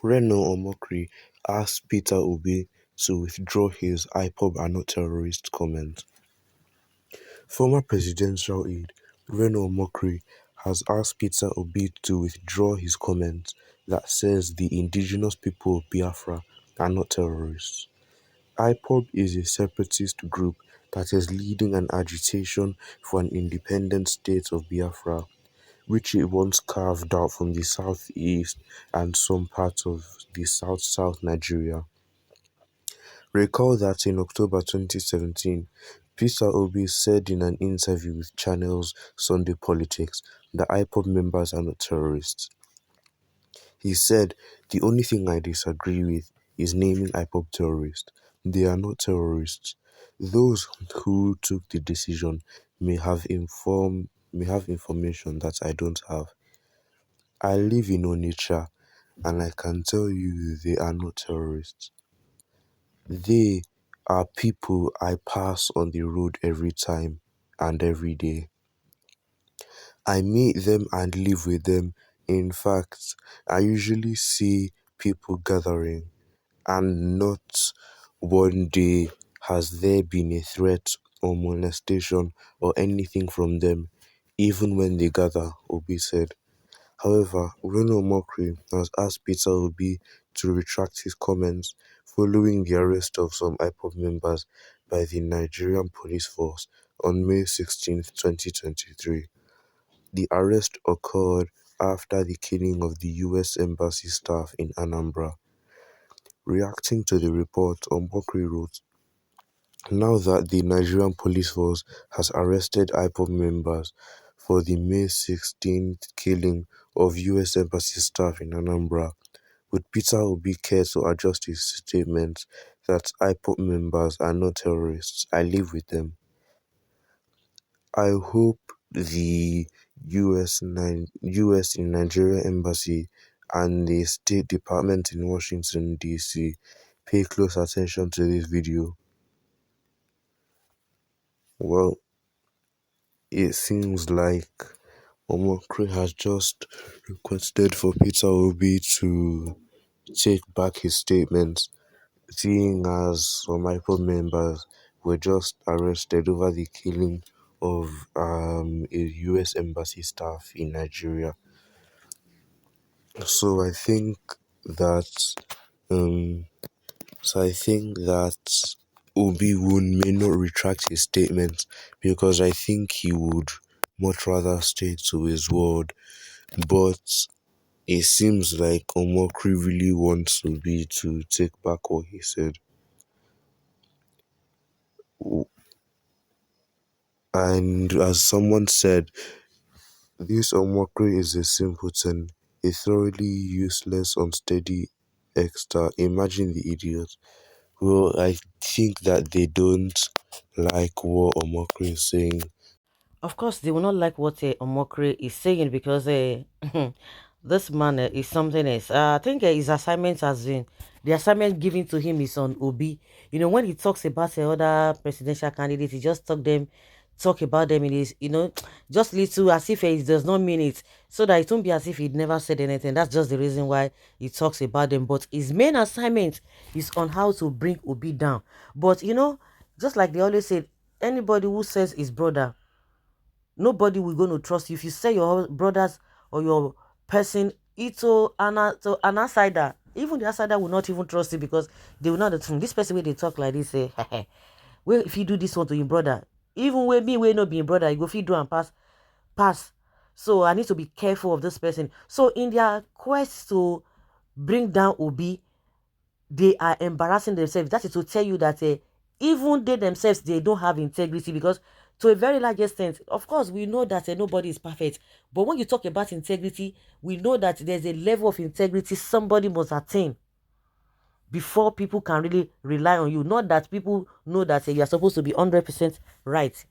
Omomkri asked Peter Obi to withdraw his "Ipob are not terrorists" comment. Former presidential aide Omomkri has asked Peter Obi to withdraw his comment that says the indigenous people of Biafra are not terrorists. Ipob is a separatist group that is leading an agitation for an independent state of Biafra, which it once carved out from the southeast and some parts of the south-south Nigeria. Recall that in October 2017, Peter Obi said in an interview with Channel's Sunday Politics that IPOB members are not terrorists. He said, "The only thing I disagree with is naming IPOB terrorists. They are not terrorists. Those who took the decision may have information that I don't have. I live in Onitsha, and I can tell you they are not terrorists. They are people I pass on the road every time and every day. I meet them and live with them. In fact, I usually see people gathering, and not one day has there been a threat or molestation or anything from them, even when they gather," Obi said. However, Omomkri has asked Peter Obi to retract his comments following the arrest of some IPOB members by the Nigerian police force on May 16, 2023. The arrest occurred after the killing of the US Embassy staff in Anambra. Reacting to the report, Omomkri wrote, "Now that the Nigerian police force has arrested IPOB members for the May 16th killing of US Embassy staff in Anambra, would Peter Obi care to adjust his statement that IPOB members are not terrorists? I live with them. I hope the US in Nigeria Embassy and the State Department in Washington, D.C. pay close attention to this video." Well, it seems like Omomkri has just requested for Peter Obi to take back his statements, seeing as some IPOB members were just arrested over the killing of a US Embassy staff in Nigeria. So I think that um, Obi may not retract his statement, because I think he would much rather stay to his word. But it seems like Omomkri really wants Obi to take back what he said. And as someone said, this Omomkri is a simpleton, a thoroughly useless, unsteady extra. Imagine the idiot. Well, I think that they don't like what Omomkri is saying. Of course, they will not like what Omokri is saying, because this man is something else. I think his assignment has been, the assignment given to him is on Obi. You know, when he talks about other presidential candidates, he just talk about them in his, just little, as if it does not mean it, so that it won't be as if he'd never said anything. That's just the reason why he talks about them. But his main assignment is on how to bring Obi down. But just like they always say, anybody who says his brother, nobody will going to trust you. If you say your brothers or your person, an outsider, even the outsider will not even trust you, because they will not think this person, when they talk like this, say, well, if you do this one to your brother, even when me will not be your brother, you go, if you do and pass. So I need to be careful of this person. So in their quest to bring down Obi, they are embarrassing themselves. That is to tell you that even they themselves, they don't have integrity, because to a very large extent, of course, we know that nobody is perfect. But when you talk about integrity, we know that there's a level of integrity somebody must attain before people can really rely on you. Not that people know that you are supposed to be 100% right,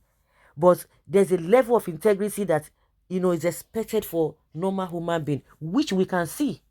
but there's a level of integrity that is expected for normal human being, which we can see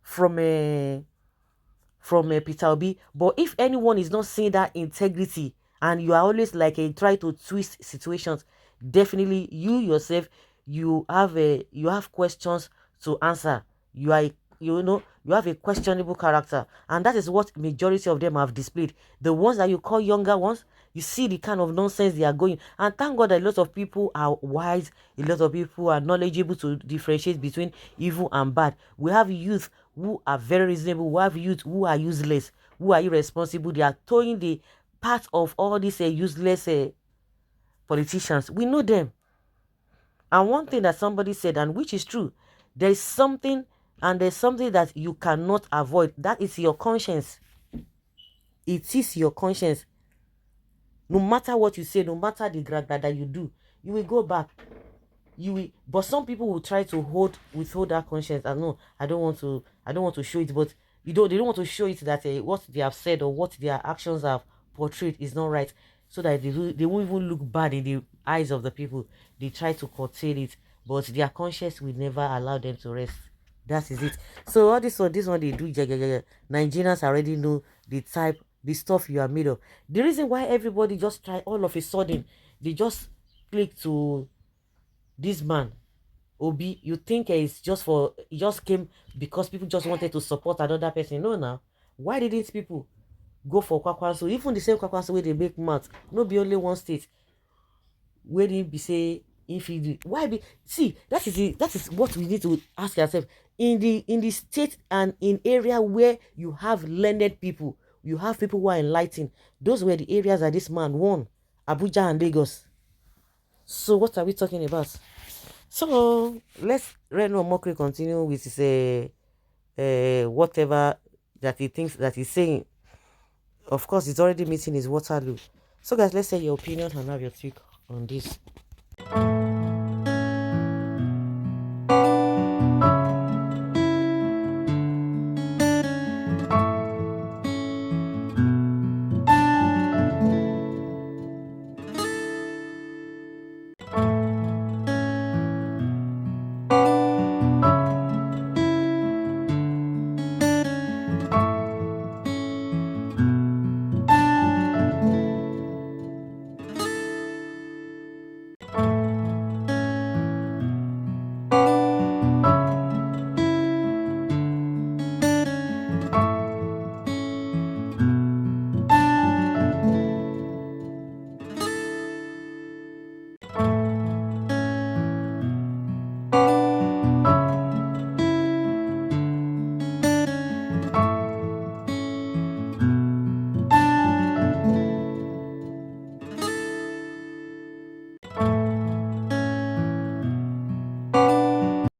from Peter Obi. But if anyone is not seeing that integrity, and you are always like try to twist situations, definitely you yourself, you have questions to answer. You are you have a questionable character, and that is what majority of them have displayed. The ones that you call younger ones, you see the kind of nonsense they are going. And thank God that a lot of people are wise, a lot of people are knowledgeable to differentiate between evil and bad. We have youth who are very reasonable, we have youth who are useless, who are irresponsible. They are towing the part of all these useless politicians. We know them. And one thing that somebody said, and which is true, there is something, and there's something that you cannot avoid. That is your conscience. It is your conscience. No matter what you say, no matter the drag that you do, you will go back. You will, but some people will try to withhold that conscience. And no, I don't want to show it. But they don't want to show it that what they have said or what their actions have portrayed is not right, so that they won't even look bad in the eyes of the people. They try to curtail it, but their conscience will never allow them to rest. That is it. So all this one they do, yeah, yeah, yeah, yeah. Nigerians already know the type, the stuff you are made of. The reason why everybody just try all of a sudden, they just click to this man Obi. You think it's just for, it just came because people just wanted to support another person? No, now. Why didn't people go for Kwakwanso? Even the same Kwakwanso where they make math, no be only one state where they be say if you do, why be, see, that is what we need to ask ourselves. In the state and in area where you have learned people, you have people who are enlightened, those were the areas that this man won. Abuja and Lagos. So what are we talking about? So let's Reno Mokri continue with his whatever that he thinks that he's saying. Of course, he's already meeting his Waterloo. So guys, let's say your opinion and have your take on this.